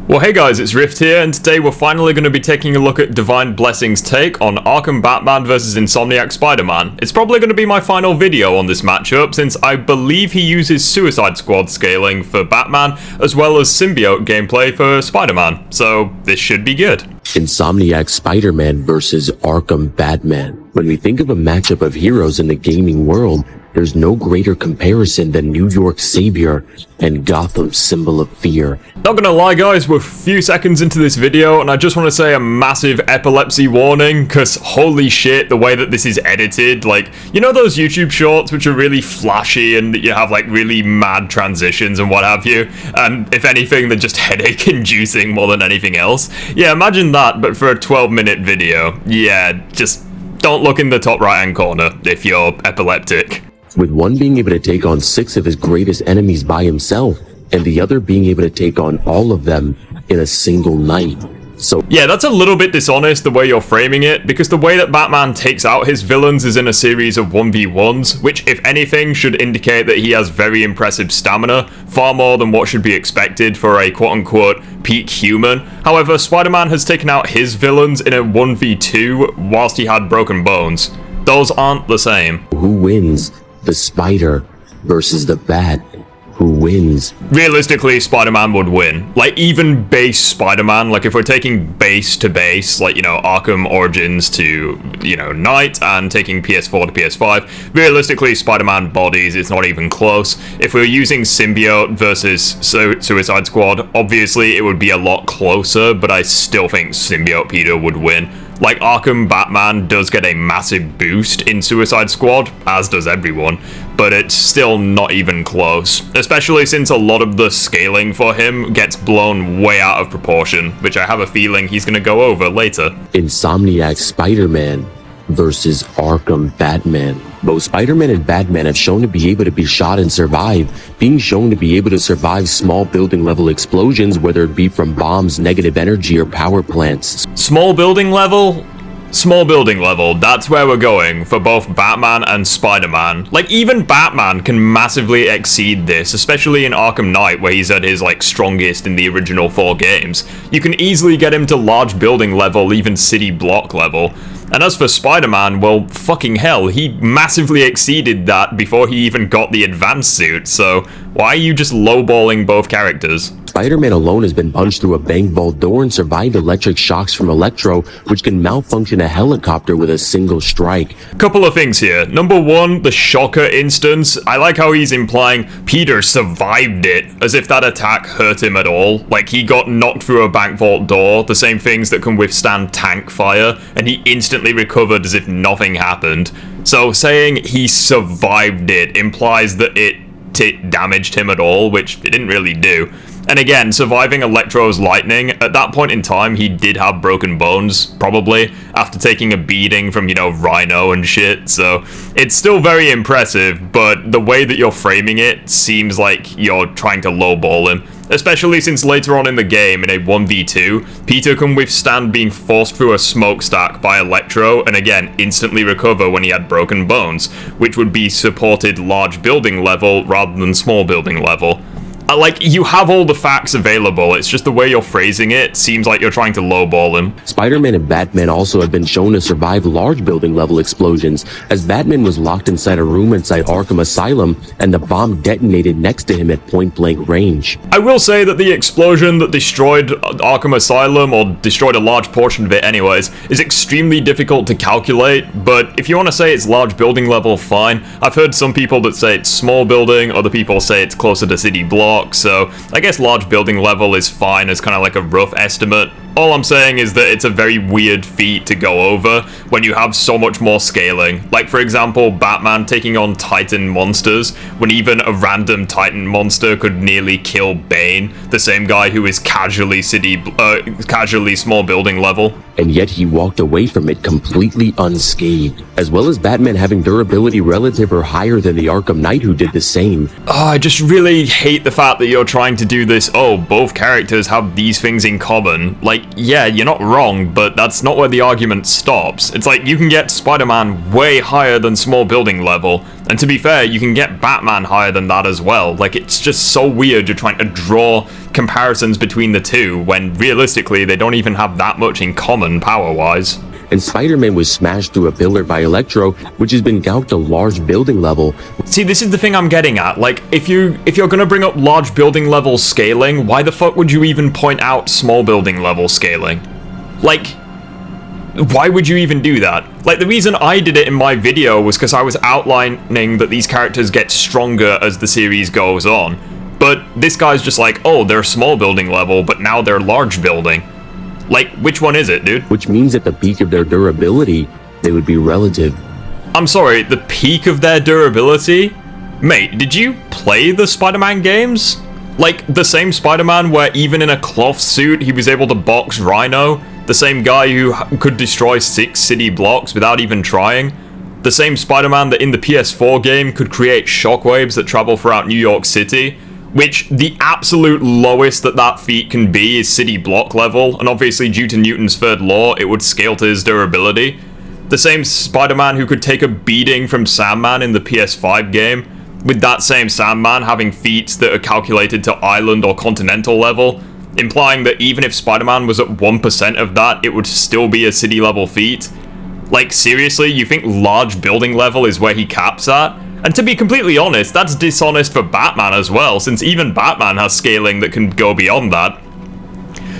Well, hey guys, it's Rift here, and today we're finally going to be taking a look at Divine Blessing's take on Arkham Batman vs Insomniac Spider-Man. It's probably going to be my final video on this matchup, since I believe he uses Suicide Squad scaling for Batman, as well as symbiote gameplay for Spider-Man, so this should be good. Insomniac Spider-Man vs Arkham Batman. When we think of a matchup of heroes in the gaming world, there's no greater comparison than New York's savior and Gotham's symbol of fear. Not gonna lie guys, we're a few seconds into this video and I just want to say a massive epilepsy warning, cause holy shit, the way that this is edited, like, you know those YouTube shorts which are really flashy and you have like really mad transitions and what have you, and if anything they're just headache inducing more than anything else? Yeah, imagine that, but for a 12-minute video. Yeah, just don't look in the top right hand corner if you're epileptic. With one being able to take on 6 of his greatest enemies by himself, and the other being able to take on all of them in a single night. So yeah, that's a little bit dishonest the way you're framing it, because the way that Batman takes out his villains is in a series of 1v1s, which if anything should indicate that he has very impressive stamina, far more than what should be expected for a quote-unquote peak human. However, Spider-Man has taken out his villains in a 1v2 whilst he had broken bones. Those aren't the same. who wins? The Spider versus the Bat. Who wins? Realistically, Spider-Man would win. Like, even base Spider-Man, like if we're taking base to base, like, you know, Arkham Origins to, you know, Night, and taking PS4 to PS5, realistically, Spider-Man bodies, it's not even close. If we're using Symbiote versus Suicide Squad, obviously it would be a lot closer, but I still think Symbiote Peter would win. Like, Arkham Batman does get a massive boost in Suicide Squad, as does everyone, but it's still not even close, especially since a lot of the scaling for him gets blown way out of proportion, which I have a feeling he's gonna go over later. Insomniac Spider-Man versus Arkham Batman. Both Spider-Man and Batman have shown to be able to be shot and survive, being shown to be able to survive small building level explosions, whether it be from bombs, negative energy, or power plants. Small building level? Small building level, that's where we're going for both Batman and Spider-Man. Like, even Batman can massively exceed this, especially in Arkham Knight, where he's at his, like, strongest in the original 4 games. You can easily get him to large building level, even city block level. And as for Spider-Man, well, fucking hell, he massively exceeded that before he even got the advanced suit, so why are you just lowballing both characters? Spider-Man alone has been punched through a bank vault door and survived electric shocks from Electro, which can malfunction a helicopter with a single strike. Couple of things here. Number one, the Shocker instance. I like how he's implying Peter survived it, as if that attack hurt him at all. Like, he got knocked through a bank vault door, the same things that can withstand tank fire, and he instantly recovered as if nothing happened. So saying he survived it implies that it damaged him at all, which it didn't really do. And again, surviving Electro's lightning, at that point in time, he did have broken bones, probably, after taking a beating from, you know, Rhino and shit, so it's still very impressive, but the way that you're framing it seems like you're trying to lowball him. Especially since later on in the game, in a 1v2, Peter can withstand being forced through a smokestack by Electro, and again, instantly recover when he had broken bones, which would be supported large building level rather than small building level. Like, you have all the facts available, it's just the way you're phrasing it seems like you're trying to lowball him. Spider-Man and Batman also have been shown to survive large building level explosions, as Batman was locked inside a room inside Arkham Asylum and the bomb detonated next to him at point blank range. I will say that the explosion that destroyed Arkham Asylum, or destroyed a large portion of it anyways, is extremely difficult to calculate, but if you want to say it's large building level, fine. I've heard some people that say it's small building, other people say it's closer to city block. So I guess large building level is fine as kind of like a rough estimate. All I'm saying is that it's a very weird feat to go over when you have so much more scaling. Like, for example, Batman taking on Titan monsters, when even a random Titan monster could nearly kill Bane, the same guy who is casually small building level. And yet he walked away from it completely unscathed, as well as Batman having durability relative or higher than the Arkham Knight, who did the same. Oh, I just really hate the fact that you're trying to do this, oh, both characters have these things in common. Like, yeah, you're not wrong, but that's not where the argument stops. It's like, you can get Spider-Man way higher than small building level, and to be fair, you can get Batman higher than that as well. Like, it's just so weird you're trying to draw comparisons between the two, when realistically, they don't even have that much in common power-wise. And Spider-Man was smashed through a pillar by Electro, which has been gouged a large building level. See, this is the thing I'm getting at. Like, if you're gonna bring up large building level scaling, why the fuck would you even point out small building level scaling? Like, why would you even do that? Like, the reason I did it in my video was because I was outlining that these characters get stronger as the series goes on. But this guy's just like, oh, they're small building level, but now they're large building. Like, which one is it, dude? Which means at the peak of their durability, they would be relative. I'm sorry, the peak of their durability? Mate, did you play the Spider-Man games? Like, the same Spider-Man where even in a cloth suit, he was able to box Rhino? The same guy who could destroy 6 city blocks without even trying? The same Spider-Man that in the PS4 game could create shockwaves that travel throughout New York City? Which, the absolute lowest that feat can be is city block level, and obviously due to Newton's third law, it would scale to his durability. The same Spider-Man who could take a beating from Sandman in the PS5 game, with that same Sandman having feats that are calculated to island or continental level, implying that even if Spider-Man was at 1% of that, it would still be a city level feat. Like, seriously, you think large building level is where he caps at? And to be completely honest, that's dishonest for Batman as well, since even Batman has scaling that can go beyond that.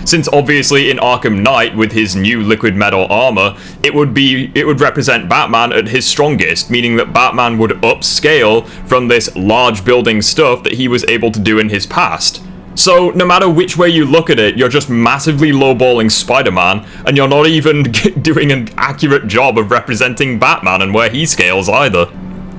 Since obviously in Arkham Knight, with his new liquid metal armor, it would represent Batman at his strongest, meaning that Batman would upscale from this large building stuff that he was able to do in his past. So, no matter which way you look at it, you're just massively lowballing Spider-Man, and you're not even doing an accurate job of representing Batman and where he scales either.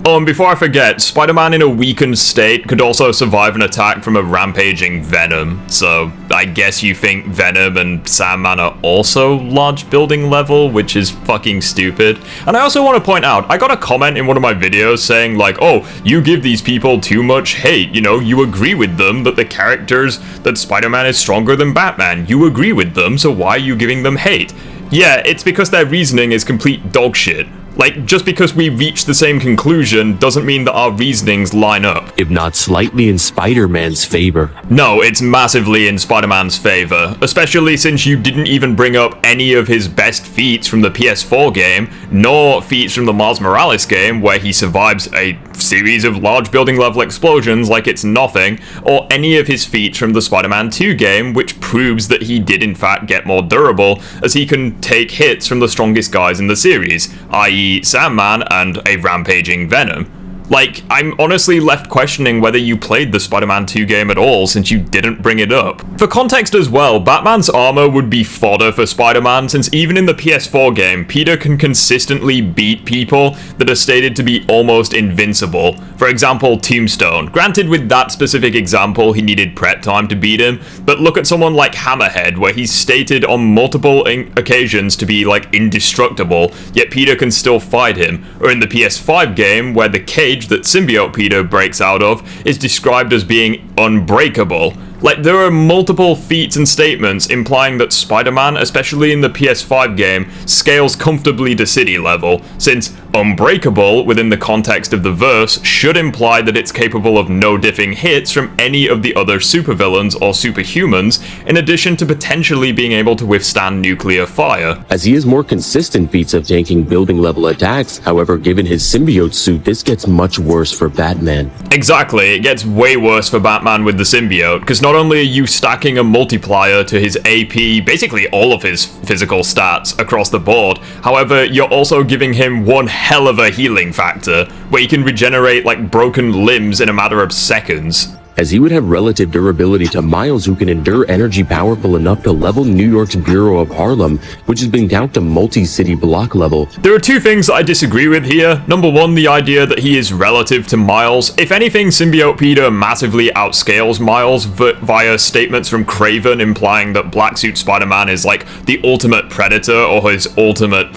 Oh, and before I forget, Spider-Man in a weakened state could also survive an attack from a rampaging Venom, so I guess you think Venom and Sandman are also large building level, which is fucking stupid. And I also want to point out, I got a comment in one of my videos saying like, oh, you give these people too much hate, you know, you agree with them that the characters, that Spider-Man is stronger than Batman, you agree with them, so why are you giving them hate? Yeah, it's because their reasoning is complete dog shit. Like, just because we reach the same conclusion doesn't mean that our reasonings line up. If not slightly in Spider-Man's favor. No, it's massively in Spider-Man's favor, especially since you didn't even bring up any of his best feats from the PS4 game, nor feats from the Miles Morales game where he survives a series of large building level explosions like it's nothing, or any of his feats from the Spider-Man 2 game, which proves that he did in fact get more durable, as he can take hits from the strongest guys in the series, i.e. Sandman and a rampaging Venom. Like, I'm honestly left questioning whether you played the Spider-Man 2 game at all since you didn't bring it up. For context as well, Batman's armor would be fodder for Spider-Man since even in the PS4 game, Peter can consistently beat people that are stated to be almost invincible. For example, Tombstone. Granted, with that specific example, he needed prep time to beat him, but look at someone like Hammerhead, where he's stated on multiple occasions to be, like, indestructible, yet Peter can still fight him. Or in the PS5 game, where the cage that symbiote Peter breaks out of is described as being unbreakable. Like, there are multiple feats and statements implying that Spider-Man, especially in the PS5 game, scales comfortably to city level, since unbreakable, within the context of the verse, should imply that it's capable of no-diffing hits from any of the other supervillains or superhumans, in addition to potentially being able to withstand nuclear fire. As he has more consistent feats of tanking building level attacks, however, given his symbiote suit, this gets much worse for Batman. Exactly, it gets way worse for Batman with the symbiote, because not only are you stacking a multiplier to his AP, basically all of his physical stats across the board, however, you're also giving him one hell of a healing factor, where he can regenerate like broken limbs in a matter of seconds. As he would have relative durability to Miles, who can endure energy powerful enough to level New York's Bureau of Harlem, which has been down to multi-city block level. There are two things I disagree with here. Number one, the idea that he is relative to Miles. If anything, Symbiote Peter massively outscales Miles via statements from Craven implying that Black Suit Spider-Man is like the ultimate predator or his ultimate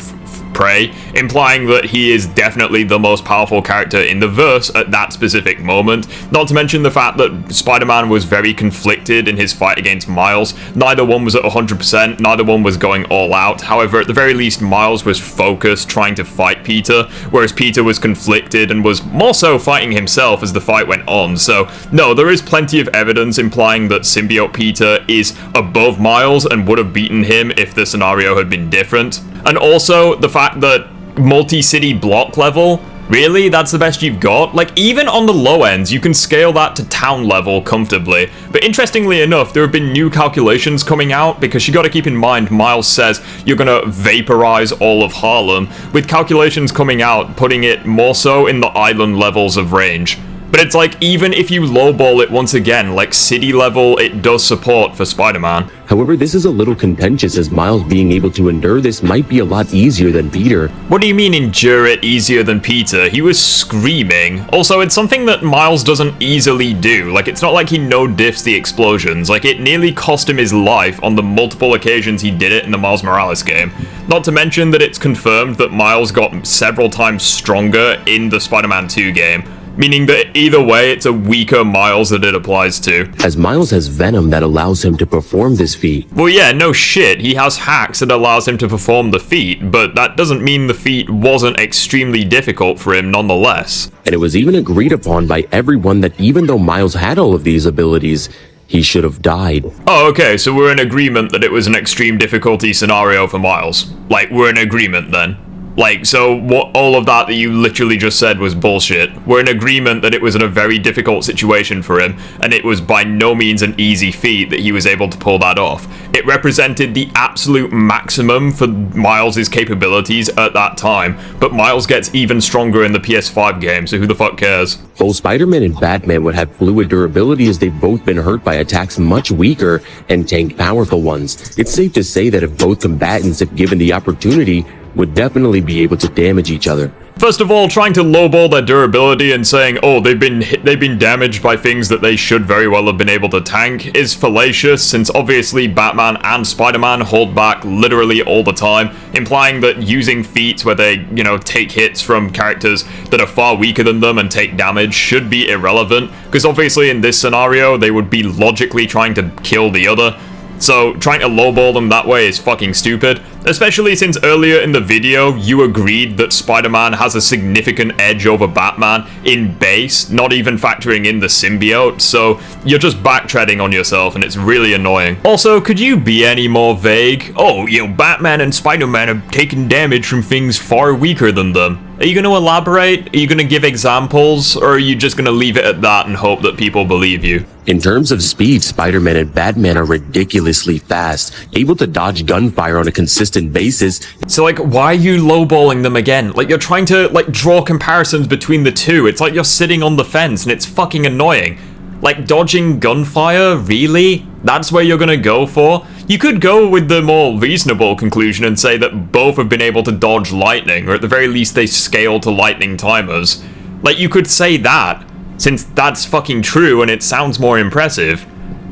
prey, implying that he is definitely the most powerful character in the verse at that specific moment. Not to mention the fact that Spider-Man was very conflicted in his fight against Miles. Neither one was at 100%, neither one was going all out. However, at the very least, Miles was focused trying to fight Peter, whereas Peter was conflicted and was more so fighting himself as the fight went on. So, no, there is plenty of evidence implying that Symbiote Peter is above Miles and would have beaten him if the scenario had been different. And also, the fact that multi-city block level, really? That's the best you've got? Like, even on the low ends, you can scale that to town level comfortably. But interestingly enough, there have been new calculations coming out, because you gotta keep in mind, Miles says you're gonna vaporize all of Harlem, with calculations coming out putting it more so in the island levels of range. But it's like, even if you lowball it once again, like city level, it does support for Spider-Man. However, this is a little contentious, as Miles being able to endure this might be a lot easier than Peter. What do you mean endure it easier than Peter? He was screaming. Also, it's something that Miles doesn't easily do. Like, it's not like he no-diffs the explosions. Like, it nearly cost him his life on the multiple occasions he did it in the Miles Morales game. Not to mention that it's confirmed that Miles got several times stronger in the Spider-Man 2 game. Meaning that either way, it's a weaker Miles that it applies to. As Miles has Venom that allows him to perform this feat. Well, yeah, no shit, he has hacks that allows him to perform the feat, but that doesn't mean the feat wasn't extremely difficult for him nonetheless. And it was even agreed upon by everyone that even though Miles had all of these abilities, he should have died. Oh, okay, so we're in agreement that it was an extreme difficulty scenario for Miles. Like, we're in agreement then. Like, so what, all of that you literally just said was bullshit. We're in agreement that it was in a very difficult situation for him, and it was by no means an easy feat that he was able to pull that off. It represented the absolute maximum for Miles' capabilities at that time, but Miles gets even stronger in the PS5 game, so who the fuck cares? Both Spider-Man and Batman would have fluid durability, as they've both been hurt by attacks much weaker and tanked powerful ones. It's safe to say that if both combatants, if given the opportunity, would definitely be able to damage each other. First of all, trying to lowball their durability and saying, oh, they've been damaged by things that they should very well have been able to tank is fallacious, since obviously Batman and Spider-Man hold back literally all the time, implying that using feats where they, you know, take hits from characters that are far weaker than them and take damage should be irrelevant, because obviously in this scenario they would be logically trying to kill the other. So trying to lowball them that way is fucking stupid, especially since earlier in the video you agreed that Spider-Man has a significant edge over Batman in base, not even factoring in the symbiote, so you're just backtracking on yourself and it's really annoying. Also, could you be any more vague? Oh, you know, Batman and Spider-Man have taken damage from things far weaker than them. Are you going to elaborate? Are you going to give examples? Or are you just going to leave it at that and hope that people believe you? In terms of speed, Spider-Man and Batman are ridiculously fast, able to dodge gunfire on a consistent basis. So, like, why are you lowballing them again? Like, you're trying to, like, draw comparisons between the two. It's like you're sitting on the fence and it's fucking annoying. Like, dodging gunfire? Really? That's where you're gonna go for? You could go with the more reasonable conclusion and say that both have been able to dodge lightning, or at the very least they scale to lightning timers. Like, you could say that, since that's fucking true and it sounds more impressive.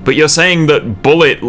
But you're saying that Bullet...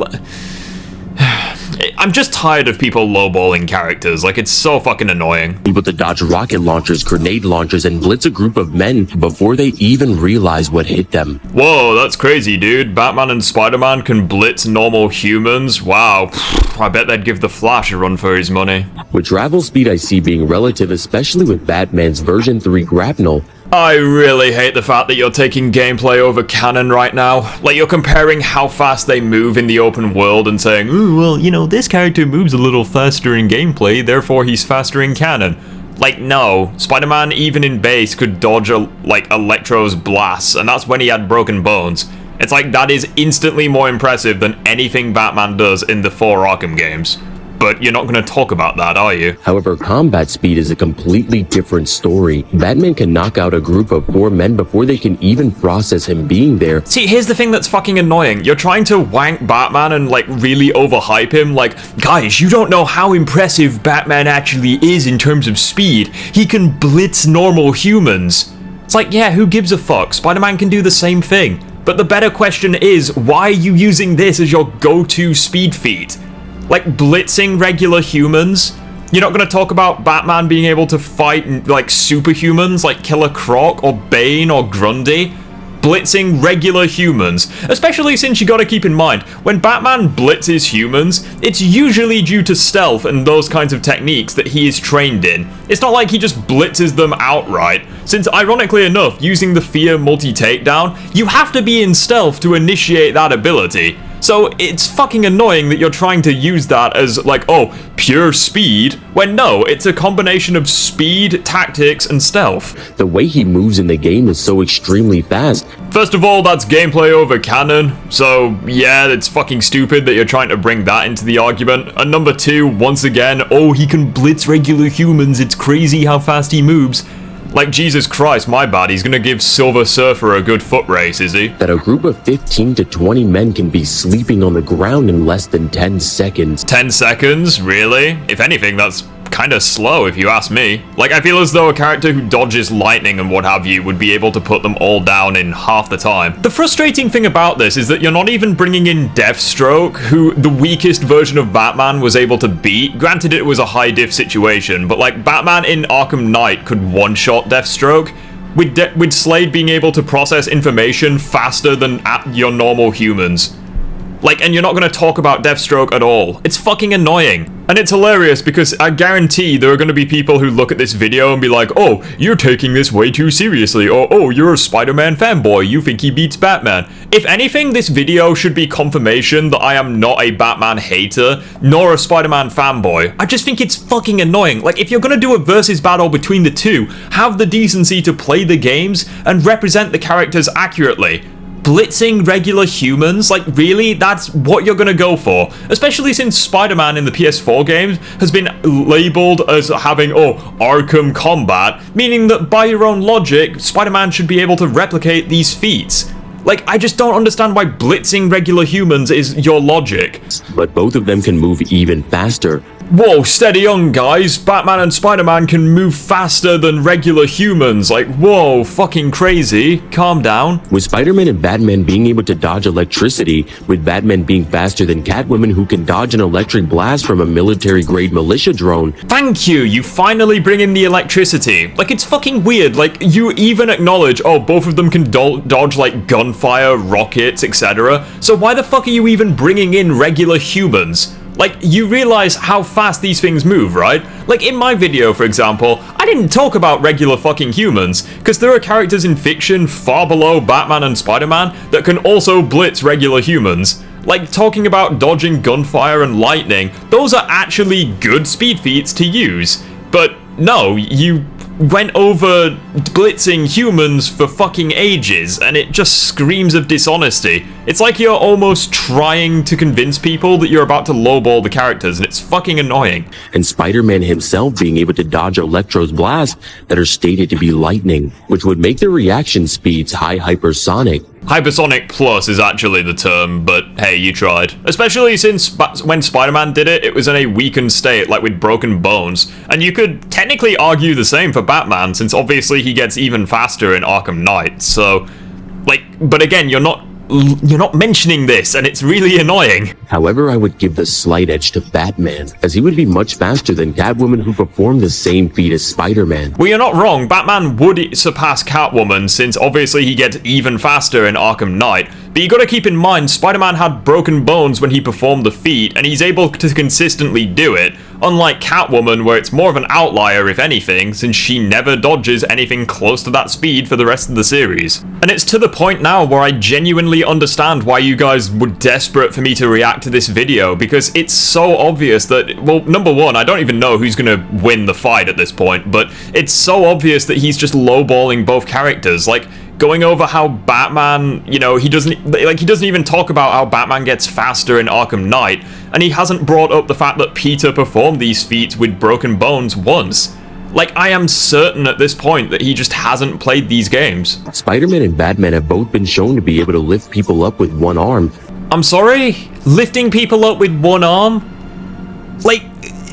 I'm just tired of people lowballing characters, like, it's so fucking annoying. Able to dodge rocket launchers, grenade launchers, and blitz a group of men before they even realize what hit them. Whoa, that's crazy, dude. Batman and Spider-Man can blitz normal humans? Wow, I bet they'd give the Flash a run for his money. With travel speed I see being relative, especially with Batman's version 3 grapnel. I really hate the fact that you're taking gameplay over canon right now. Like, you're comparing how fast they move in the open world and saying, ooh, well, you know, this character moves a little faster in gameplay, therefore he's faster in canon. Like, no. Spider-Man, even in base, could dodge, like, Electro's blasts, and that's when he had broken bones. It's like, that is instantly more impressive than anything Batman does in the 4 Arkham games. But you're not going to talk about that, are you? However, combat speed is a completely different story. Batman can knock out a group of 4 men before they can even process him being there. See, here's the thing that's fucking annoying. You're trying to wank Batman and, like, really overhype him. Like, guys, you don't know how impressive Batman actually is in terms of speed. He can blitz normal humans. It's like, yeah, who gives a fuck? Spider-Man can do the same thing. But the better question is, why are you using this as your go-to speed feat? Like, blitzing regular humans? You're not going to talk about Batman being able to fight, like, superhumans like Killer Croc or Bane or Grundy, blitzing regular humans, especially since you gotta keep in mind, when Batman blitzes humans, it's usually due to stealth and those kinds of techniques that he is trained in. It's not like he just blitzes them outright, since ironically enough, using the fear multi-takedown, you have to be in stealth to initiate that ability. So it's fucking annoying that you're trying to use that as like, oh, pure speed, when no, it's a combination of speed, tactics, and stealth. The way he moves in the game is so extremely fast. First of all, that's gameplay over canon, so yeah, it's fucking stupid that you're trying to bring that into the argument. And number two, once again, oh, he can blitz regular humans, it's crazy how fast he moves. Like, Jesus Christ, my bad, he's gonna give Silver Surfer a good foot race, is he? That a group of 15 to 20 men can be sleeping on the ground in less than 10 seconds. 10 seconds? Really? If anything, that's kinda slow if you ask me. Like, I feel as though a character who dodges lightning and what have you would be able to put them all down in half the time. The frustrating thing about this is that you're not even bringing in Deathstroke, who the weakest version of Batman was able to beat. Granted, it was a high diff situation, but like, Batman in Arkham Knight could one-shot Deathstroke, with Slade being able to process information faster than your normal humans. Like, and you're not going to talk about Deathstroke at all. It's fucking annoying. And it's hilarious because I guarantee there are going to be people who look at this video and be like, oh, you're taking this way too seriously, or oh, you're a Spider-Man fanboy, you think he beats Batman. If anything, this video should be confirmation that I am not a Batman hater, nor a Spider-Man fanboy. I just think it's fucking annoying. Like, if you're going to do a versus battle between the two, have the decency to play the games and represent the characters accurately. Blitzing regular humans? Like, really? That's what you're gonna go for? Especially since Spider-Man in the PS4 games has been labeled as having, oh, Arkham combat, meaning that by your own logic, Spider-Man should be able to replicate these feats. Like, I just don't understand why blitzing regular humans is your logic. But both of them can move even faster. Whoa, steady on, guys. Batman and Spider-Man can move faster than regular humans. Like, whoa, fucking crazy. Calm down. With Spider-Man and Batman being able to dodge electricity, with Batman being faster than Catwoman who can dodge an electric blast from a military-grade militia drone. Thank you, you finally bring in the electricity. Like, it's fucking weird. Like, you even acknowledge, oh, both of them can dodge, like, gunfire, rockets, etc. So why the fuck are you even bringing in regular humans? Like, you realize how fast these things move, right? Like, in my video, for example, I didn't talk about regular fucking humans, because there are characters in fiction far below Batman and Spider-Man that can also blitz regular humans. Like, talking about dodging gunfire and lightning, those are actually good speed feats to use. But no, you went over blitzing humans for fucking ages, and it just screams of dishonesty. It's like you're almost trying to convince people that you're about to lowball the characters, and it's fucking annoying. And Spider-Man himself being able to dodge Electro's blasts that are stated to be lightning, which would make their reaction speeds high hypersonic. Hypersonic Plus is actually the term, but hey, you tried. Especially since when Spider-Man did it, it was in a weakened state, like with broken bones. And you could technically argue the same for Batman, since obviously he gets even faster in Arkham Knight, so... Like, but again, you're not mentioning this, and it's really annoying. However, I would give the slight edge to Batman, as he would be much faster than Catwoman who performed the same feat as Spider-Man. Well, you're not wrong. Batman would surpass Catwoman, since obviously he gets even faster in Arkham Knight. But you gotta keep in mind, Spider-Man had broken bones when he performed the feat, and he's able to consistently do it, unlike Catwoman, where it's more of an outlier, if anything, since she never dodges anything close to that speed for the rest of the series. And it's to the point now where I genuinely understand why you guys were desperate for me to react to this video, because it's so obvious that, well, number one, I don't even know who's gonna win the fight at this point, but it's so obvious that he's just lowballing both characters. Like, going over how Batman, you know, he doesn't even talk about how Batman gets faster in Arkham Knight, and he hasn't brought up the fact that Peter performed these feats with broken bones once. Like, I am certain at this point that he just hasn't played these games. Spider-Man and Batman have both been shown to be able to lift people up with one arm. I'm sorry? Lifting people up with one arm? Like,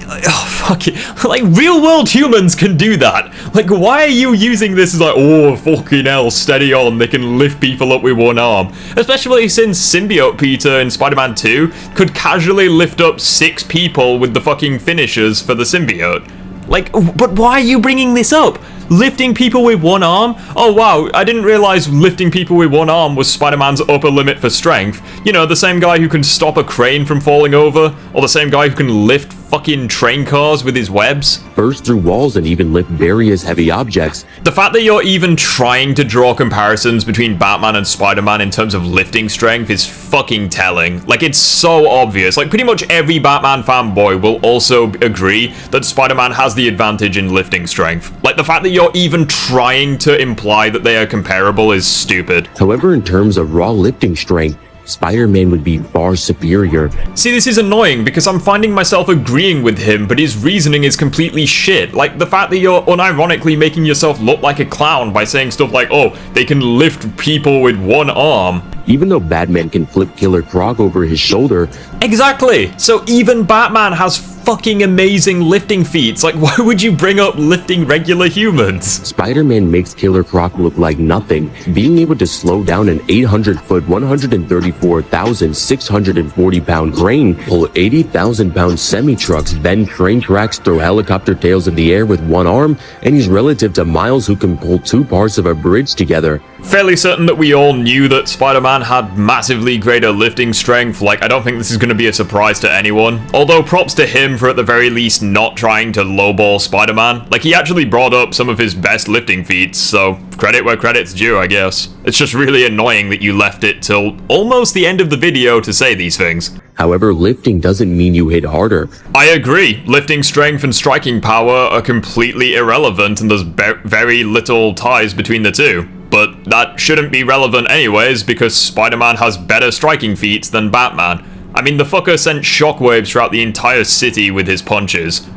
oh, fuck it. Like, real world humans can do that. Like, why are you using this as like, oh, fucking hell, steady on, they can lift people up with one arm? Especially since Symbiote Peter in Spider-Man 2 could casually lift up 6 people with the fucking finishers for the symbiote. Like, but why are you bringing this up? Lifting people with one arm? Oh wow, I didn't realize lifting people with one arm was Spider-Man's upper limit for strength. You know, the same guy who can stop a crane from falling over, or the same guy who can lift fucking train cars with his webs. Burst through walls and even lift various heavy objects. The fact that you're even trying to draw comparisons between Batman and Spider-Man in terms of lifting strength is fucking telling. Like, it's so obvious. Like, pretty much every Batman fanboy will also agree that Spider-Man has the advantage in lifting strength. Like, the fact that you're even trying to imply that they are comparable is stupid. However, in terms of raw lifting strength, Spider-Man would be far superior. See, this is annoying because I'm finding myself agreeing with him, but his reasoning is completely shit. Like, the fact that you're unironically making yourself look like a clown by saying stuff like, oh, they can lift people with one arm. Even though Batman can flip Killer Croc over his shoulder. Exactly! So even Batman has fucking amazing lifting feats. Like, why would you bring up lifting regular humans? Spider-Man makes Killer Croc look like nothing, being able to slow down an 800-foot, 134,640-pound crane, pull 80,000-pound semi-trucks, bend train tracks, throw helicopter tails in the air with one arm, and he's relative to Miles, who can pull 2 parts of a bridge together. Fairly certain that we all knew that Spider-Man had massively greater lifting strength. Like, I don't think this is going to be a surprise to anyone. Although, props to him for at the very least not trying to lowball Spider-Man. Like, he actually brought up some of his best lifting feats, so credit where credit's due, I guess. It's just really annoying that you left it till almost the end of the video to say these things. However, lifting doesn't mean you hit harder. I agree. Lifting strength and striking power are completely irrelevant, and there's very little ties between the two. But that shouldn't be relevant anyways, because Spider-Man has better striking feats than Batman. I mean, the fucker sent shockwaves throughout the entire city with his punches.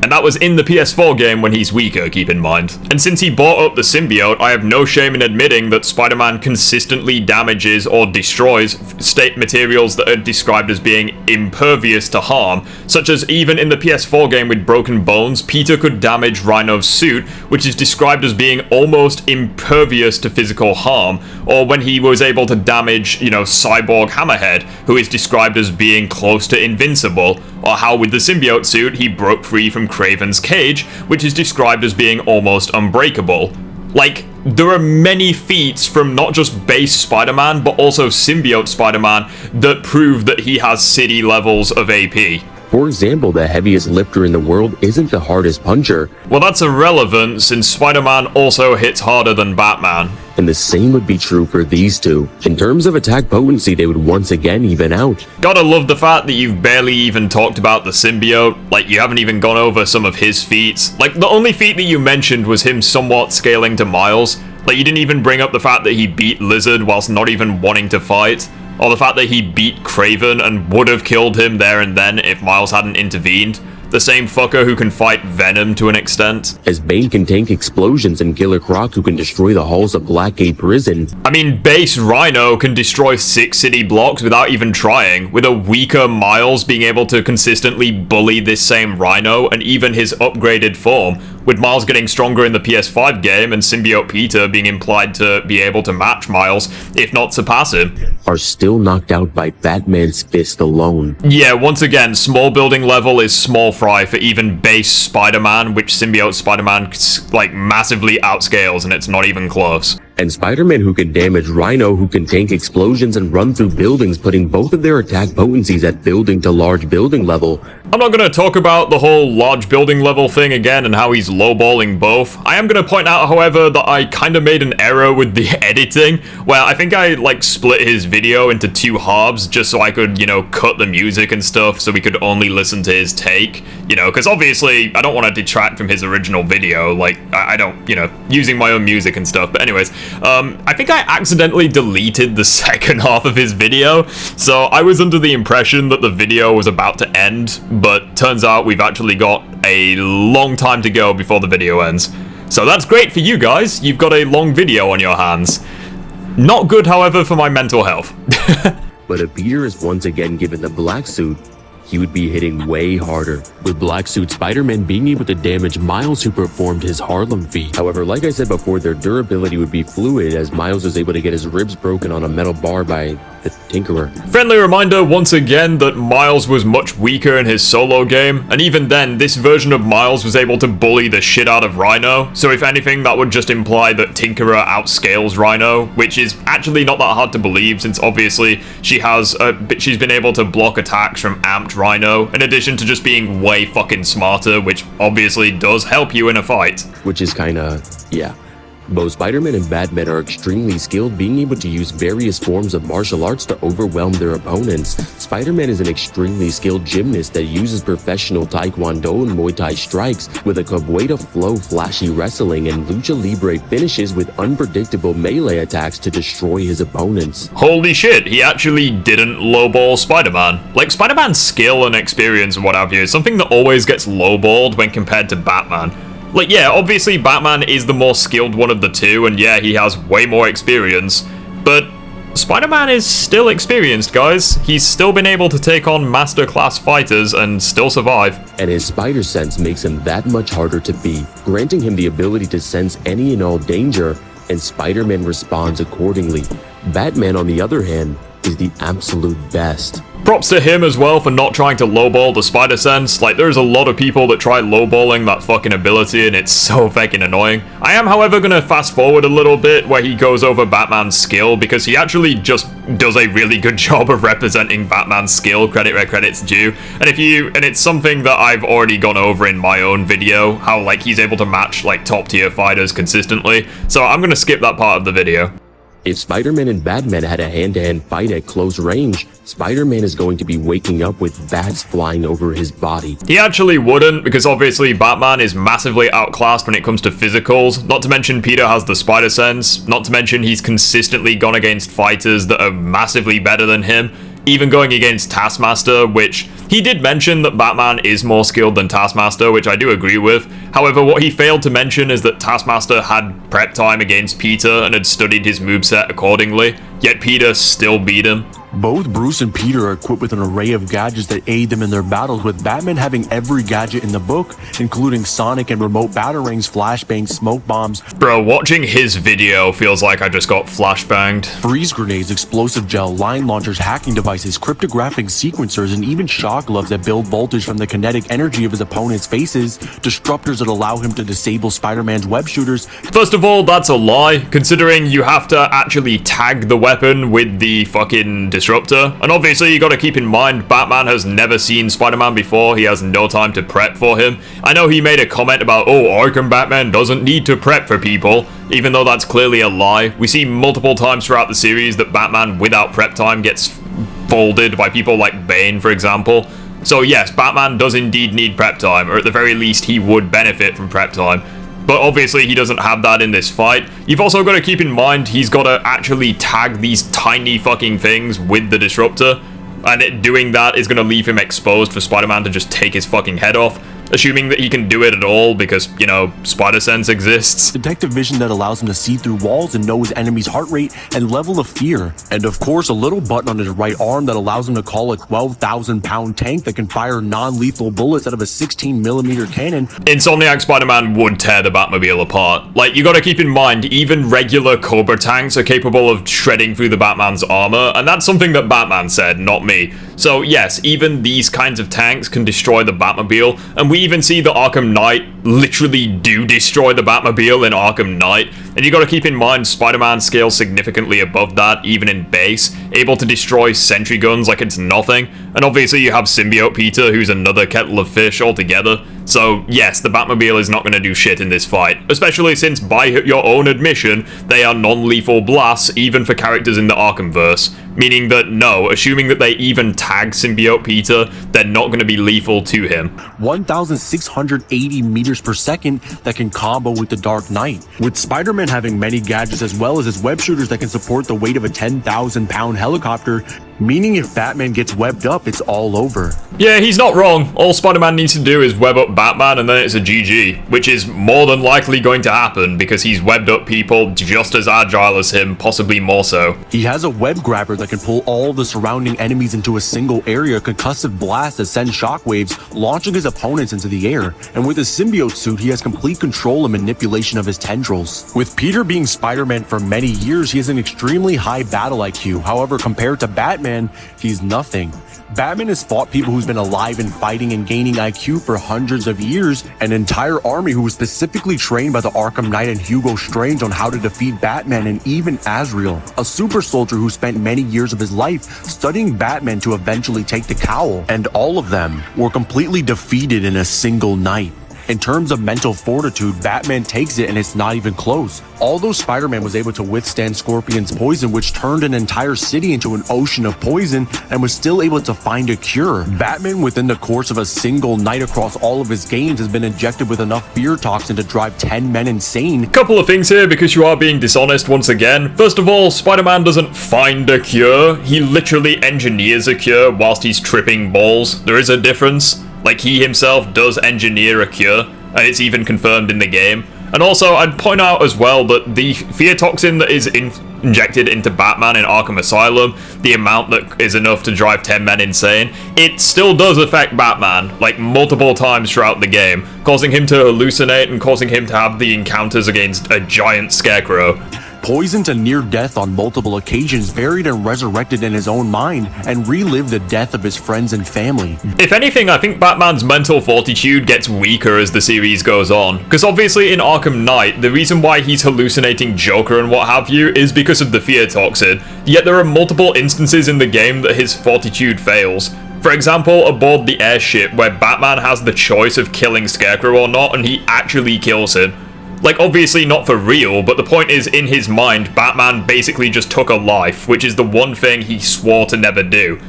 And that was in the PS4 game when he's weaker, keep in mind. And since he brought up the symbiote, I have no shame in admitting that Spider-Man consistently damages or destroys state materials that are described as being impervious to harm, such as even in the PS4 game with Broken Bones, Peter could damage Rhino's suit, which is described as being almost impervious to physical harm, or when he was able to damage, you know, Cyborg Hammerhead, who is described as being close to invincible, or how with the symbiote suit he broke free from Kraven's cage, which is described as being almost unbreakable. Like, there are many feats from not just base Spider-Man, but also symbiote Spider-Man that prove that he has city levels of AP. For example, the heaviest lifter in the world isn't the hardest puncher. Well, that's irrelevant since Spider-Man also hits harder than Batman. And the same would be true for these two. In terms of attack potency, they would once again even out. Gotta love the fact that you've barely even talked about the symbiote. Like, you haven't even gone over some of his feats. Like, the only feat that you mentioned was him somewhat scaling to Miles. Like, you didn't even bring up the fact that he beat Lizard whilst not even wanting to fight. Or the fact that he beat Kraven and would have killed him there and then if Miles hadn't intervened. The same fucker who can fight Venom to an extent. As Bane can tank explosions and Killer Croc who can destroy the halls of Blackgate Prison. I mean, base Rhino can destroy 6 city blocks without even trying, with a weaker Miles being able to consistently bully this same Rhino and even his upgraded form, with Miles getting stronger in the PS5 game and Symbiote Peter being implied to be able to match Miles, if not surpass him. Are still knocked out by Batman's fist alone. Yeah, once again, small building level is small fry for even base Spider-Man, which Symbiote Spider-Man, like, massively outscales, and it's not even close. And Spider-Man who can damage Rhino who can tank explosions and run through buildings, putting both of their attack potencies at building to large building level. I'm not going to talk about the whole large building level thing again and how he's lowballing both. I am going to point out, however, that I kind of made an error with the editing, where I think I, like, split his video into 2 halves just so I could, you know, cut the music and stuff so we could only listen to his take, you know, because obviously I don't want to detract from his original video, like, I don't, you know, using my own music and stuff, but anyways, I think I accidentally deleted the second half of his video, so I was under the impression that the video was about to end, but turns out we've actually got a long time to go before the video ends. So that's great for you guys, you've got a long video on your hands. Not good, however, for my mental health. But if Peter is once again given the black suit, he would be hitting way harder, with Black Suit Spider-Man being able to damage Miles, who performed his Harlem feat. However, like I said before, their durability would be fluid, as Miles was able to get his ribs broken on a metal bar by the Tinkerer. Friendly reminder once again that Miles was much weaker in his solo game, and even then, this version of Miles was able to bully the shit out of Rhino, so if anything, that would just imply that Tinkerer outscales Rhino, which is actually not that hard to believe, since obviously she's been able to block attacks from amped Rhino, in addition to just being way fucking smarter, which obviously does help you in a fight. Which is kinda, yeah. Both Spider-Man and Batman are extremely skilled, being able to use various forms of martial arts to overwhelm their opponents. Spider-Man is an extremely skilled gymnast that uses professional Taekwondo and Muay Thai strikes, with a capoeira flow flashy wrestling and lucha libre finishes with unpredictable melee attacks to destroy his opponents. Holy shit, he actually didn't lowball Spider-Man. Like, Spider-Man's skill and experience and what have you is something that always gets lowballed when compared to Batman. Like, yeah, obviously Batman is the more skilled one of the two, and yeah, he has way more experience, but Spider-Man is still experienced, guys. He's still been able to take on master-class fighters and still survive. And his spider sense makes him that much harder to beat, granting him the ability to sense any and all danger, and Spider-Man responds accordingly. Batman, on the other hand, is the absolute best. Props to him as well for not trying to lowball the spider sense. Like, there's a lot of people that try lowballing that fucking ability, and it's so fucking annoying. I am, however, gonna fast forward a little bit where he goes over Batman's skill, because he actually just does a really good job of representing Batman's skill, credit where credit's due. And it's something that I've already gone over in my own video, how like he's able to match like top tier fighters consistently. So I'm gonna skip that part of the video. If Spider-Man and Batman had a hand-to-hand fight at close range, Spider-Man is going to be waking up with bats flying over his body. He actually wouldn't, because obviously Batman is massively outclassed when it comes to physicals. Not to mention Peter has the spider sense. Not to mention he's consistently gone against fighters that are massively better than him. Even going against Taskmaster, which he did mention that Batman is more skilled than Taskmaster, which I do agree with. However, what he failed to mention is that Taskmaster had prep time against Peter and had studied his moveset accordingly, yet Peter still beat him. Both Bruce and Peter are equipped with an array of gadgets that aid them in their battles, with Batman having every gadget in the book, including sonic and remote batarangs, flashbangs, smoke bombs. Bro, watching his video feels like I just got flashbanged. Freeze grenades, explosive gel, line launchers, hacking devices, cryptographic sequencers, and even shock gloves that build voltage from the kinetic energy of his opponent's faces, disruptors that allow him to disable Spider-Man's web shooters. First of all, that's a lie, considering you have to actually tag the weapon with the fucking disruptor. And obviously you gotta keep in mind, Batman has never seen Spider-Man before. He has no time to prep for him. I know he made a comment about, oh, Arkham Batman doesn't need to prep for people, even though that's clearly a lie. We see multiple times throughout the series that Batman without prep time gets folded by people like Bane, for example. So yes, Batman does indeed need prep time, or at the very least he would benefit from prep time. But obviously he doesn't have that in this fight. You've also got to keep in mind he's got to actually tag these tiny fucking things with the disruptor. And doing that is going to leave him exposed for Spider-Man to just take his fucking head off. Assuming that he can do it at all because, you know, spider sense exists. Detective vision that allows him to see through walls and know his enemy's heart rate and level of fear. And of course, a little button on his right arm that allows him to call a 12,000-pound tank that can fire non-lethal bullets out of a 16mm cannon. Insomniac Spider-Man would tear the Batmobile apart. Like, you gotta keep in mind, even regular Cobra tanks are capable of shredding through the Batman's armor, and that's something that Batman said, not me. So yes, even these kinds of tanks can destroy the Batmobile, and we even see the Arkham Knight literally do destroy the Batmobile in Arkham Knight, and you gotta keep in mind Spider-Man scales significantly above that, even in base, able to destroy sentry guns like it's nothing, and obviously you have Symbiote Peter, who's another kettle of fish altogether. So yes, the Batmobile is not gonna do shit in this fight, especially since by your own admission, they are non-lethal blasts even for characters in the Arkhamverse, meaning that no, assuming that they even tag Symbiote Peter, they're not gonna be lethal to him. 1,680 meters per second that can combo with the Dark Knight, with Spider-Man having many gadgets as well as his web shooters that can support the weight of a 10,000-pound helicopter, meaning if Batman gets webbed up, it's all over. Yeah, he's not wrong. All Spider-Man needs to do is web up Batman and then it's a GG, which is more than likely going to happen because he's webbed up people just as agile as him, possibly more so. He has a web grabber that can pull all the surrounding enemies into a single area, a concussive blast that sends shockwaves, launching his opponents into the air. And with his symbiote suit, he has complete control and manipulation of his tendrils. With Peter being Spider-Man for many years, he has an extremely high battle IQ. However, compared to Batman, he's nothing. Batman has fought people who's been alive and fighting and gaining IQ for hundreds of years, an entire army who was specifically trained by the Arkham Knight and Hugo Strange on how to defeat Batman, and even Azrael, a super soldier who spent many years of his life studying Batman to eventually take the cowl. And all of them were completely defeated in a single night. In terms of mental fortitude, Batman takes it and it's not even close. Although Spider-Man was able to withstand Scorpion's poison, which turned an entire city into an ocean of poison, and was still able to find a cure, Batman, within the course of a single night across all of his games, has been injected with enough fear toxin to drive 10 men insane. Couple of things here, because you are being dishonest once again. First of all, Spider-Man doesn't find a cure. He literally engineers a cure whilst he's tripping balls. There is a difference. Like, he himself does engineer a cure, and it's even confirmed in the game. And also, I'd point out as well that the fear toxin that is injected into Batman in Arkham Asylum, the amount that is enough to drive 10 men insane, it still does affect Batman, like, multiple times throughout the game, causing him to hallucinate and causing him to have the encounters against a giant scarecrow. Poisoned to near death on multiple occasions, buried and resurrected in his own mind, and relived the death of his friends and family. If anything, I think Batman's mental fortitude gets weaker as the series goes on, because obviously in Arkham Knight, the reason why he's hallucinating Joker and what have you is because of the fear toxin, yet there are multiple instances in the game that his fortitude fails. For example, aboard the airship where Batman has the choice of killing Scarecrow or not, and he actually kills him. Like, obviously not for real, but the point is, in his mind, Batman basically just took a life, which is the one thing he swore to never do.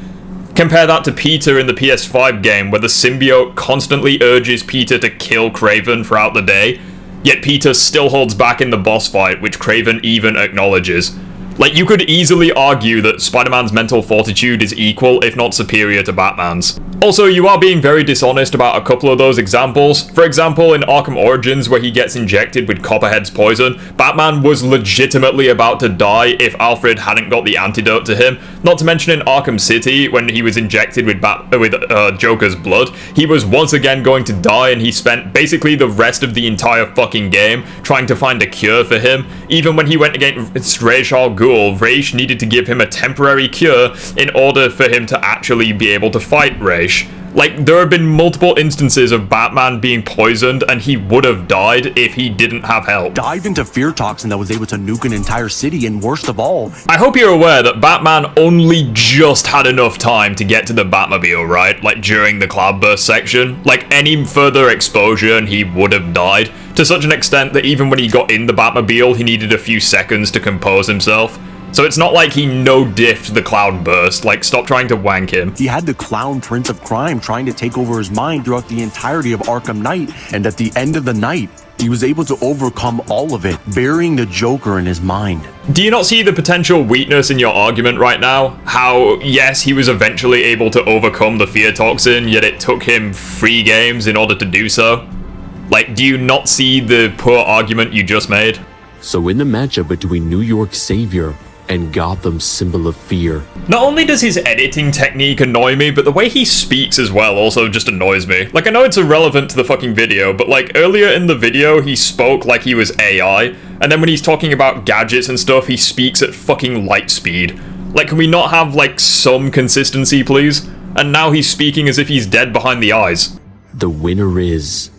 Compare that to Peter in the PS5 game, where the symbiote constantly urges Peter to kill Kraven throughout the day, yet Peter still holds back in the boss fight, which Kraven even acknowledges. Like, you could easily argue that Spider-Man's mental fortitude is equal, if not superior, to Batman's. Also, you are being very dishonest about a couple of those examples. For example, in Arkham Origins, where he gets injected with Copperhead's poison, Batman was legitimately about to die if Alfred hadn't got the antidote to him. Not to mention in Arkham City, when he was injected with Joker's blood, he was once again going to die, and he spent basically the rest of the entire fucking game trying to find a cure for him. Even when he went against Ra's al Ghul, Ra's needed to give him a temporary cure in order for him to actually be able to fight Ra's. Like, there have been multiple instances of Batman being poisoned, and he would have died if he didn't have help. Dived into fear toxin that was able to nuke an entire city, and worst of all, I hope you're aware that Batman only just had enough time to get to the Batmobile, right? Like, during the cloudburst section. Like, any further exposure and he would have died, to such an extent that even when he got in the Batmobile, he needed a few seconds to compose himself. So it's not like he no-diffed the cloudburst. Like, stop trying to wank him. He had the clown prince of crime trying to take over his mind throughout the entirety of Arkham Knight, and at the end of the night, he was able to overcome all of it, burying the Joker in his mind. Do you not see the potential weakness in your argument right now? How, yes, he was eventually able to overcome the fear toxin, yet it took him 3 games in order to do so? Like, do you not see the poor argument you just made? So in the matchup between New York Savior and Gotham's symbol of fear. Not only does his editing technique annoy me, but the way he speaks as well also just annoys me. Like, I know it's irrelevant to the fucking video, but like, earlier in the video, he spoke like he was AI, and then when he's talking about gadgets and stuff, he speaks at fucking light speed. Like, can we not have, like, some consistency, please? And now he's speaking as if he's dead behind the eyes. The winner is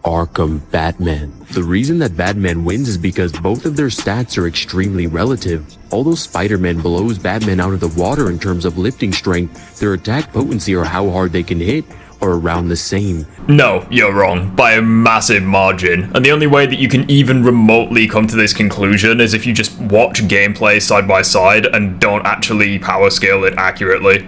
Arkham Batman. The reason that Batman wins is because both of their stats are extremely relative. Although Spider-Man blows Batman out of the water in terms of lifting strength, their attack potency or how hard they can hit are around the same. No, you're wrong, by a massive margin. And the only way that you can even remotely come to this conclusion is if you just watch gameplay side by side and don't actually power scale it accurately.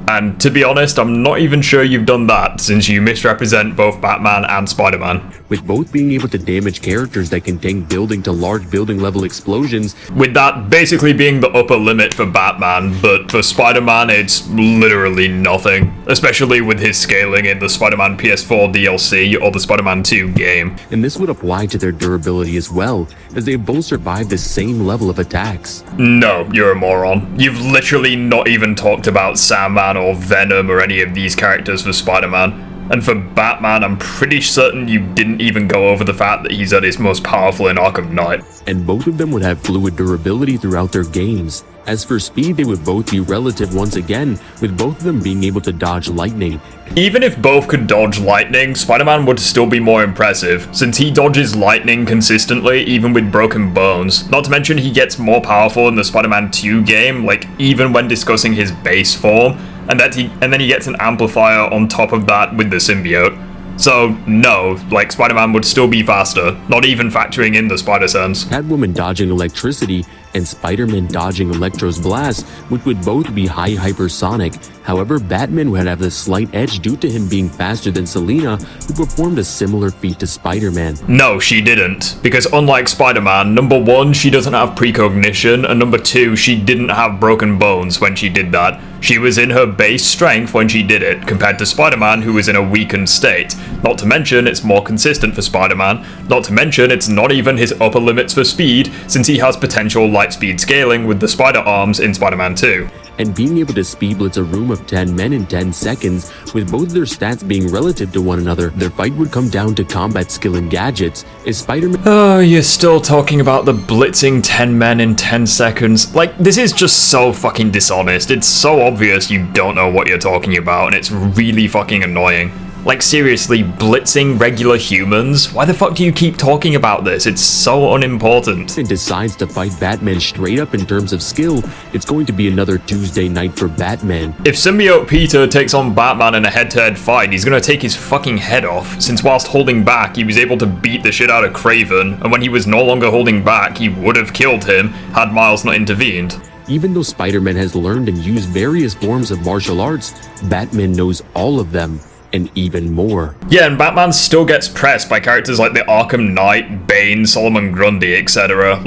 And to be honest, I'm not even sure you've done that, since you misrepresent both Batman and Spider-Man. With both being able to damage characters that can tank building to large building level explosions, With that basically being the upper limit for Batman, but for Spider-Man it's literally nothing. Especially with his scaling in the Spider-Man PS4 DLC or the Spider-Man 2 game. and this would apply to their durability as well, as they both survive the same level of attacks. No, you're a moron. You've literally not even talked about Sandman or Venom or any of these characters for Spider-Man. And for Batman, I'm pretty certain you didn't even go over the fact that he's at his most powerful in Arkham Knight. And both of them would have fluid durability throughout their games. As for speed, they would both be relative once again, with both of them being able to dodge lightning. Even if both could dodge lightning, Spider-Man would still be more impressive, since he dodges lightning consistently even with broken bones. Not to mention he gets more powerful in the Spider-Man 2 game, like even when discussing his base form, and then he gets an amplifier on top of that with the symbiote. So no, like Spider-Man would still be faster, not even factoring in the Spider-Sense. Catwoman dodging electricity, and Spider-Man dodging Electro's blast, which would both be high hypersonic. However, Batman would have a slight edge due to him being faster than Selina, who performed a similar feat to Spider-Man. No, she didn't. Because unlike Spider-Man, number one, she doesn't have precognition, and number two, she didn't have broken bones when she did that. She was in her base strength when she did it, compared to Spider-Man, who was in a weakened state. Not to mention, it's more consistent for Spider-Man. Not to mention, it's not even his upper limits for speed, since he has potential light speed scaling with the spider arms in Spider-Man 2. And being able to speed blitz a room of 10 men in 10 seconds, with both their stats being relative to one another, their fight would come down to combat skill and gadgets, as Spider-Man— Oh, you're still talking about the blitzing 10 men in 10 seconds. Like, this is just so fucking dishonest. It's so obvious you don't know what you're talking about, and it's really fucking annoying. Like, seriously, blitzing regular humans? Why the fuck do you keep talking about this? It's so unimportant. decides to fight Batman straight up in terms of skill, it's going to be another Tuesday night for Batman. If Symbiote Peter takes on Batman in a head-to-head fight, he's gonna take his fucking head off, since whilst holding back, he was able to beat the shit out of Kraven, and when he was no longer holding back, he would have killed him had Miles not intervened. Even though Spider-Man has learned and used various forms of martial arts, Batman knows all of them, and even more. Yeah, and Batman still gets pressed by characters like the Arkham Knight, Bane, Solomon Grundy, etc.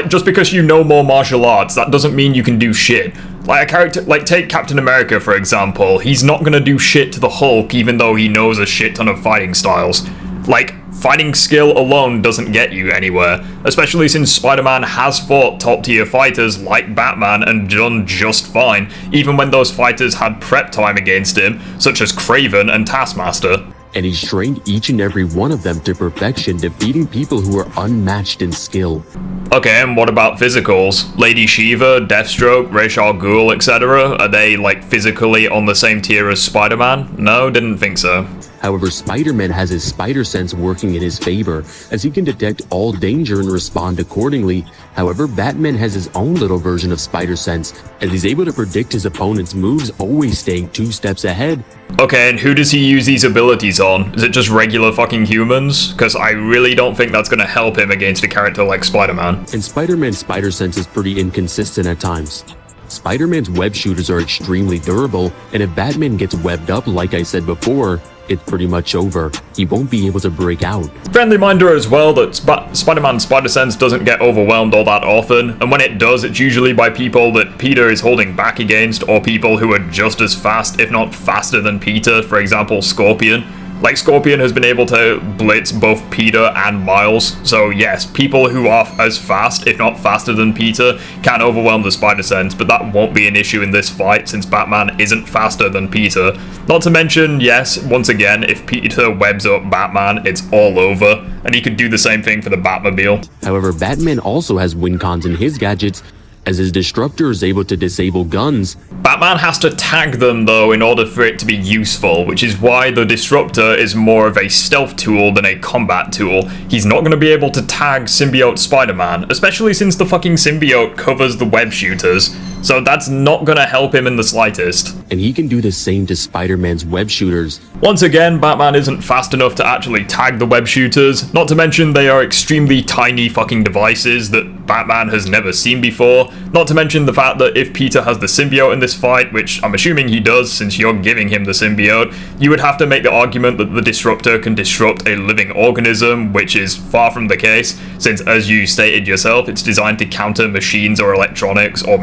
Just because you know more martial arts, that doesn't mean you can do shit. Like a character, like take Captain America for example, he's not gonna do shit to the Hulk even though he knows a shit ton of fighting styles. Like, fighting skill alone doesn't get you anywhere, especially since Spider-Man has fought top-tier fighters like Batman and done just fine, even when those fighters had prep time against him, such as Kraven and Taskmaster. And he's trained each and every one of them to perfection, defeating people who are unmatched in skill. Okay, and what about physicals? Lady Shiva, Deathstroke, Ra's al Ghul, etc.? Are they, like, physically on the same tier as Spider-Man? No, didn't think so. However, Spider-Man has his spider sense working in his favor, as he can detect all danger and respond accordingly. However, Batman has his own little version of spider sense, as he's able to predict his opponent's moves, always staying 2 steps ahead. Okay, and who does he use these abilities on? Is it just regular fucking humans? Because I really don't think that's gonna help him against a character like Spider-Man. And Spider-Man's spider sense is pretty inconsistent at times. Spider-Man's web shooters are extremely durable, and if Batman gets webbed up, like I said before, it's pretty much over. He won't be able to break out. Friendly reminder as well that Spider-Man's spider sense doesn't get overwhelmed all that often, and when it does, it's usually by people that Peter is holding back against, or people who are just as fast, if not faster than Peter, for example, Scorpion. Like, Scorpion has been able to blitz both Peter and Miles, so yes, people who are as fast, if not faster than Peter, can overwhelm the spider sense, but that won't be an issue in this fight since Batman isn't faster than Peter. Not to mention, yes, once again, if Peter webs up Batman, it's all over, and he could do the same thing for the Batmobile. However, Batman also has win cons in his gadgets, as his Destructor is able to disable guns. Batman has to tag them though in order for it to be useful, which is why the Disruptor is more of a stealth tool than a combat tool. He's not going to be able to tag Symbiote Spider-Man, especially since the fucking Symbiote covers the web shooters, so that's not going to help him in the slightest. And he can do the same to Spider-Man's web shooters. Once again, Batman isn't fast enough to actually tag the web shooters, not to mention they are extremely tiny fucking devices that that Batman has never seen before. Not to mention the fact that if Peter has the symbiote in this fight, which I'm assuming he does since you're giving him the symbiote, you would have to make the argument that the Disruptor can disrupt a living organism, which is far from the case, since as you stated yourself, it's designed to counter machines or electronics or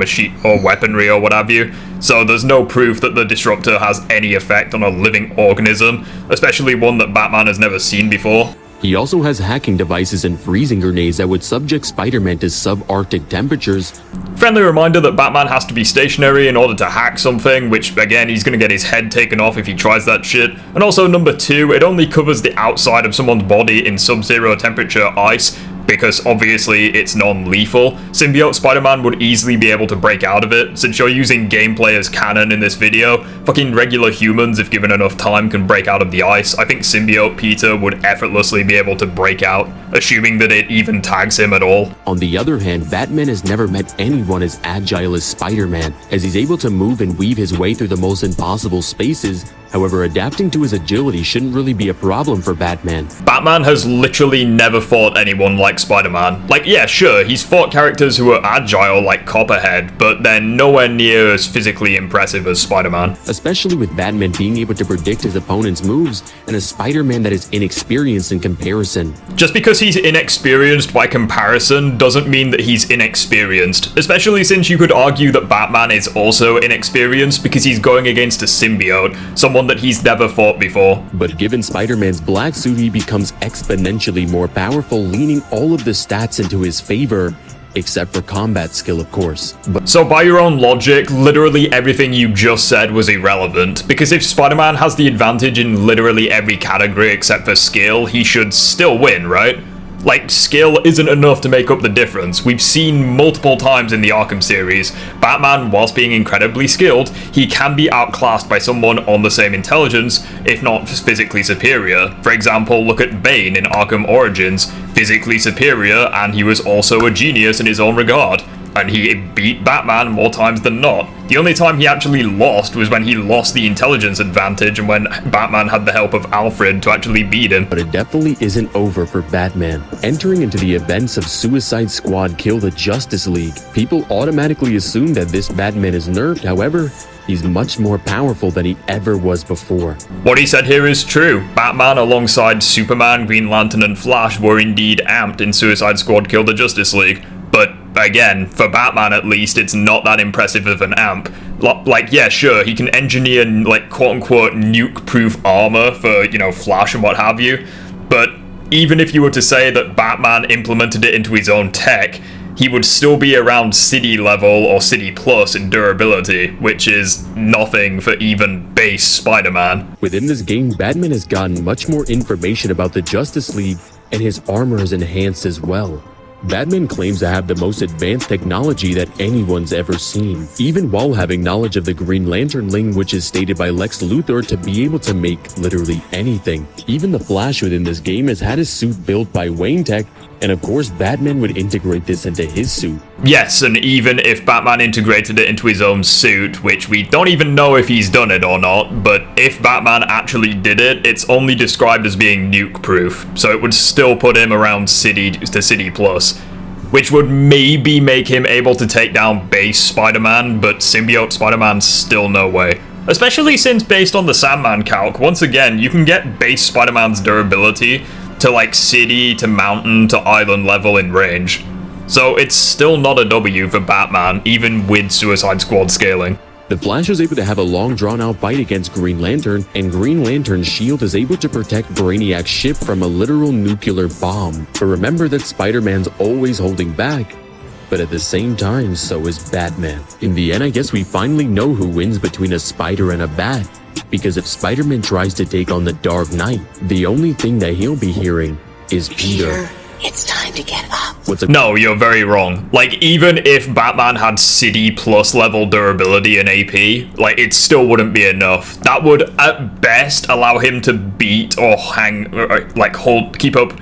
weaponry or what have you. So there's no proof that the Disruptor has any effect on a living organism, especially one that Batman has never seen before. He also has hacking devices and freezing grenades that would subject Spider-Man to subarctic temperatures. Friendly reminder that Batman has to be stationary in order to hack something, which again, he's gonna get his head taken off if he tries that shit. And also number 2, it only covers the outside of someone's body in sub-zero temperature ice, because obviously it's non-lethal. Symbiote Spider-Man would easily be able to break out of it. Since you're using gameplay as canon in this video, fucking regular humans, if given enough time, can break out of the ice. I think Symbiote Peter would effortlessly be able to break out, assuming that it even tags him at all. On the other hand, Batman has never met anyone as agile as Spider-Man, as he's able to move and weave his way through the most impossible spaces. However, adapting to his agility shouldn't really be a problem for Batman. Batman has literally never fought anyone like Spider-Man. Like, yeah, sure, he's fought characters who are agile like Copperhead, but they're nowhere near as physically impressive as Spider-Man. Especially with Batman being able to predict his opponent's moves, and a Spider-Man that is inexperienced in comparison. Just because he's inexperienced by comparison doesn't mean that he's inexperienced, especially since you could argue that Batman is also inexperienced because he's going against a symbiote, someone that he's never fought before. But given Spider-Man's black suit, he becomes exponentially more powerful, leaning all of the stats into his favor, except for combat skill, of course. So by your own logic, literally everything you just said was irrelevant, because if Spider-Man has the advantage in literally every category except for skill, he should still win, right? Like, skill isn't enough to make up the difference. We've seen multiple times in the Arkham series, Batman, whilst being incredibly skilled, he can be outclassed by someone on the same intelligence, if not physically superior. For example, look at Bane in Arkham Origins, physically superior, and he was also a genius in his own regard. And he beat Batman more times than not. The only time he actually lost was when he lost the intelligence advantage and when Batman had the help of Alfred to actually beat him. But it definitely isn't over for Batman. Entering into the events of Suicide Squad Kill the Justice League, people automatically assume that this Batman is nerfed. However, he's much more powerful than he ever was before. What he said here is true. Batman alongside Superman, Green Lantern and Flash were indeed amped in Suicide Squad Kill the Justice League. But again, for Batman at least, it's not that impressive of an amp. Like, yeah, sure, he can engineer, like, quote-unquote nuke-proof armor for, you know, Flash and what have you. But even if you were to say that Batman implemented it into his own tech, he would still be around city level or city plus in durability, which is nothing for even base Spider-Man. Within this game, Batman has gotten much more information about the Justice League, and his armor is enhanced as well. Batman claims to have the most advanced technology that anyone's ever seen, even while having knowledge of the Green Lantern language is stated by Lex Luthor to be able to make literally anything. Even the Flash within this game has had his suit built by Wayne Tech, and of course Batman would integrate this into his suit. Yes, and even if Batman integrated it into his own suit, which we don't even know if he's done it or not, but if Batman actually did it, it's only described as being nuke-proof, so it would still put him around city to city plus, which would maybe make him able to take down base Spider-Man, but symbiote Spider-Man still no way. Especially since, based on the Sandman calc, once again, you can get base Spider-Man's durability to like city to mountain to island level in range. So it's still not a W for Batman, even with Suicide Squad scaling. The Flash is able to have a long drawn-out fight against Green Lantern, and Green Lantern's shield is able to protect Brainiac's ship from a literal nuclear bomb. But remember that Spider-Man's always holding back. But at the same time, so is Batman. In the end, I guess we finally know who wins between a spider and a bat. Because if Spider-Man tries to take on the Dark Knight, the only thing that he'll be hearing is Peter. It's time to get up. No, you're very wrong. Like, even if Batman had city plus level durability and AP, like, it still wouldn't be enough. That would, at best, allow him to beat or hang, or, like, keep up.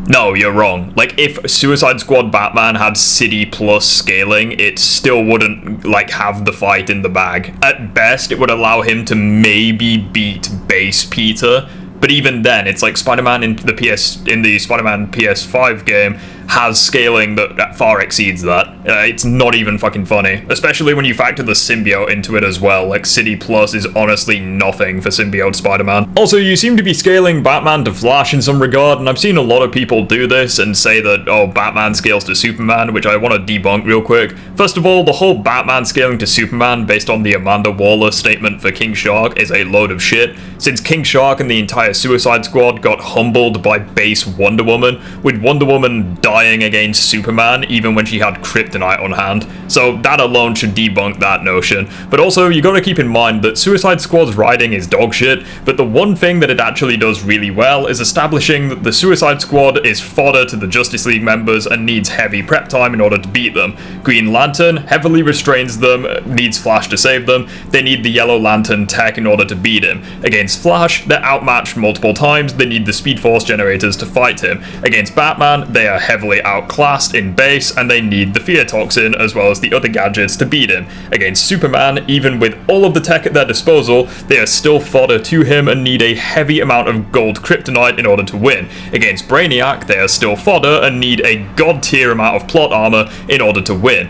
No, you're wrong. Like, if Suicide Squad Batman had city plus scaling, it still wouldn't, like, have the fight in the bag. At best, it would allow him to maybe beat base Peter, but even then, it's like Spider-Man in the Spider-Man PS5 game has scaling that far exceeds that. It's not even fucking funny, especially when you factor the symbiote into it as well. Like, City Plus is honestly nothing for symbiote Spider-Man. Also, you seem to be scaling Batman to Flash in some regard, and I've seen a lot of people do this and say that, oh, Batman scales to Superman, which I want to debunk real quick. First of all, the whole Batman scaling to Superman based on the Amanda Waller statement for King Shark is a load of shit, since King Shark and the entire Suicide Squad got humbled by base Wonder Woman, with Wonder Woman dying against Superman even when she had kryptonite on hand. So that alone should debunk that notion. But also, you gotta keep in mind that Suicide Squad's writing is dog shit, but the one thing that it actually does really well is establishing that the Suicide Squad is fodder to the Justice League members and needs heavy prep time in order to beat them. Green Lantern heavily restrains them, needs Flash to save them. They need the Yellow Lantern tech in order to beat him. Against Flash, they're outmatched multiple times. They need the Speed Force generators to fight him. Against Batman, they are heavily outclassed in base, and they need the Fear Toxin as well as the other gadgets to beat him. Against Superman, even with all of the tech at their disposal, they are still fodder to him and need a heavy amount of gold kryptonite in order to win. Against Brainiac, they are still fodder and need a god tier amount of plot armor in order to win.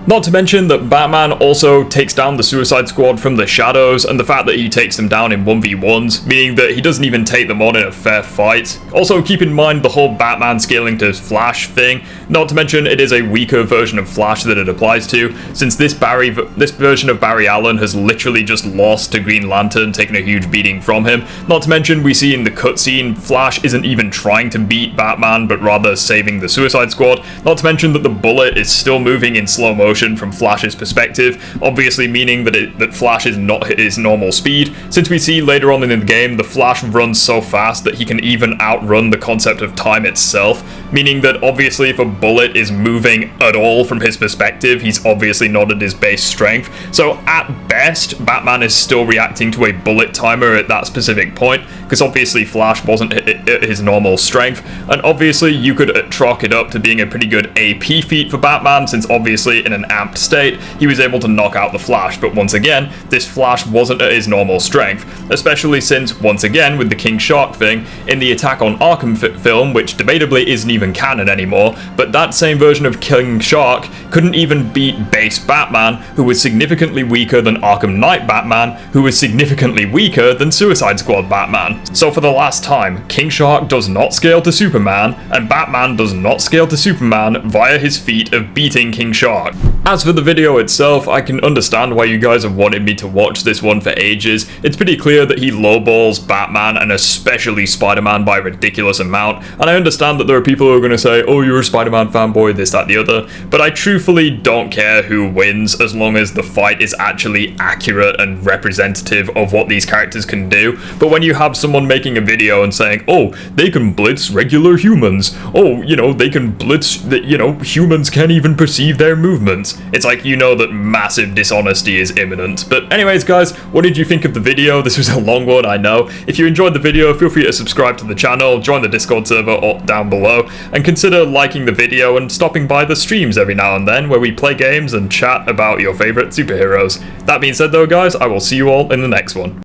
Not to mention that Batman also takes down the Suicide Squad from the shadows, and the fact that he takes them down in 1v1s, meaning that he doesn't even take them on in a fair fight. Also, keep in mind the whole Batman scaling to Flash thing. Not to mention, it is a weaker version of Flash that it applies to, since this version of Barry Allen has literally just lost to Green Lantern, taking a huge beating from him. Not to mention, we see in the cutscene, Flash isn't even trying to beat Batman, but rather saving the Suicide Squad. Not to mention that the bullet is still moving in slow motion from Flash's perspective, obviously meaning that Flash is not his normal speed, since we see later on in the game the Flash runs so fast that he can even outrun the concept of time itself, meaning that obviously if a bullet is moving at all from his perspective, he's obviously not at his base strength. So at best, Batman is still reacting to a bullet timer at that specific point, because obviously Flash wasn't at his normal strength, and obviously you could chalk it up to being a pretty good AP feat for Batman, since obviously in an amped state, he was able to knock out the Flash, but once again, this Flash wasn't at his normal strength, especially since, once again, with the King Shark thing, in the Attack on Arkham film, which debatably isn't even canon anymore, but that same version of King Shark couldn't even beat base Batman, who was significantly weaker than Arkham Knight Batman, who was significantly weaker than Suicide Squad Batman. So for the last time, King Shark does not scale to Superman, and Batman does not scale to Superman via his feat of beating King Shark. As for the video itself, I can understand why you guys have wanted me to watch this one for ages. It's pretty clear that he lowballs Batman and especially Spider-Man by a ridiculous amount, and I understand that there are people who are going to say, oh, you're a Spider-Man fanboy, this, that, the other, but I truthfully don't care who wins as long as the fight is actually accurate and representative of what these characters can do. But when you have someone making a video and saying, oh, they can blitz regular humans, oh, you know, they can blitz, humans can't even perceive their movements, it's like, you know that massive dishonesty is imminent. But anyways, guys, what did you think of the video? This was a long one, I know. If you enjoyed the video, feel free to subscribe to the channel, join the Discord server down below, and consider liking the video and stopping by the streams every now and then where we play games and chat about your favorite superheroes. That being said though, guys, I will see you all in the next one.